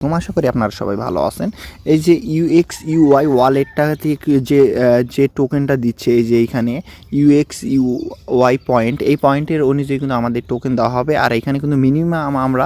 আশা করি আপনারা সবাই ভালো আছেন। এই যে UXUI ওয়ালেটটা থেকে যে টোকেনটা দিচ্ছে, এই যে এইখানে UXUI পয়েন্ট, এই পয়েন্টের অনুযায়ী কিন্তু আমাদের টোকেন দেওয়া হবে। আর এখানে কিন্তু মিনিমাম আমরা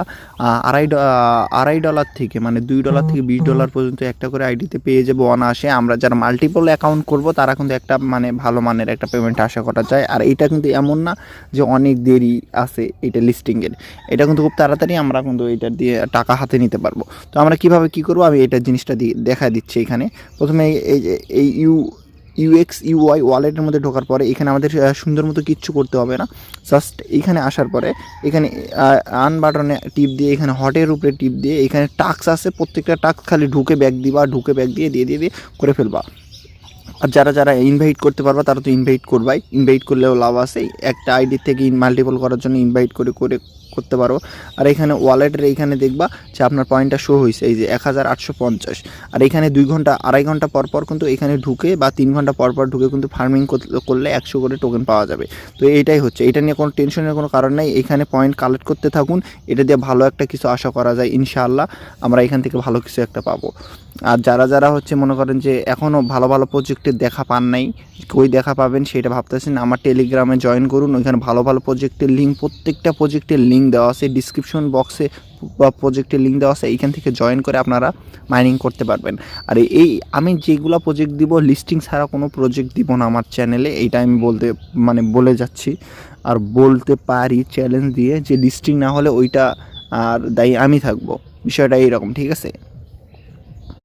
$2.5 থেকে মানে $2 থেকে $20 পর্যন্ত একটা করে আইডিতে পেয়ে যাবো অনায়াসে। আমরা যারা মাল্টিপল অ্যাকাউন্ট করব তারা কিন্তু একটা মানে ভালো মানের একটা পেমেন্ট আশা করা যায়। আর এটা কিন্তু এমন না যে অনেক দেরি আছে এটা লিস্টিংয়ের, এটা কিন্তু খুব তাড়াতাড়ি আমরা কিন্তু এটা দিয়ে টাকা হাতে নিতে পারবো। তো আমরা কীভাবে কী করবো আমি এটা জিনিসটা দিয়ে দেখা দিচ্ছি। এখানে প্রথমে এই যে এই UXUI ওয়ালেটের মধ্যে ঢোকার পরে এখানে আমাদের সুন্দর মতো কিচ্ছু করতে হবে না। জাস্ট এইখানে আসার পরে এখানে আন বাটনে টিপ দিয়ে এখানে হটের উপরে টিপ দিয়ে এখানে টাস্ক আছে, প্রত্যেকটা টাস্ক খালি ঢুকে ব্যাক দিবা, ঢুকে ব্যাক দিয়ে করে ফেলবা। আর যারা ইনভাইট করতে পারবা তারা তো ইনভাইট করবাই, ইনভাইট করলেও লাভ আছে। একটা আইডি থেকে মাল্টিপল করার জন্য ইনভাইট করতে পারো। আর এখানে ওয়ালেটের এইখানে দেখবা যে আপনার পয়েন্টটা শো হয়েছে এই যে 1850। আর এখানে 2 ঘন্টা 2.5 ঘন্টা পর কিন্তু এখানে ঢুকে বা 3 ঘন্টা পর ঢুকে কিন্তু ফার্মিং করলে 100 করে টোকেন পাওয়া যাবে। তো এইটাই হচ্ছে, এটা নিয়ে কোনো টেনশনের কোনো কারণ নাই। এখানে পয়েন্ট কালেক্ট করতে থাকুন, এটা দিয়ে ভালো একটা কিছু আশা করা যায়। ইনশাআল্লাহ আমরা এখান থেকে ভালো কিছু একটা পাবো। আর যারা হচ্ছে মনে করেন যে এখনও ভালো প্রজেক্টের দেখা পান নাই, কই দেখা পাবেন সেটা ভাবতেছেন, আমার টেলিগ্রামে জয়েন করুন। ওইখানে ভালো প্রজেক্টের লিঙ্ক, প্রত্যেকটা প্রজেক্টের লিঙ্ক দেওয়া আছে ডিসক্রিপশন বক্সে বা প্রজেক্টের লিঙ্ক দেওয়া আছে, এইখান থেকে জয়েন করে আপনারা মাইনিং করতে পারবেন। আর এই আমি যেগুলো প্রজেক্ট দিব লিস্টিং ছাড়া কোনো প্রজেক্ট দিব না আমার চ্যানেলে, এইটা আমি বলে যাচ্ছি। আর বলতে পারি চ্যালেঞ্জ দিয়ে যে লিস্টিং না হলে ওইটা আর দায়ী আমি থাকবো, বিষয়টা এইরকম, ঠিক আছে।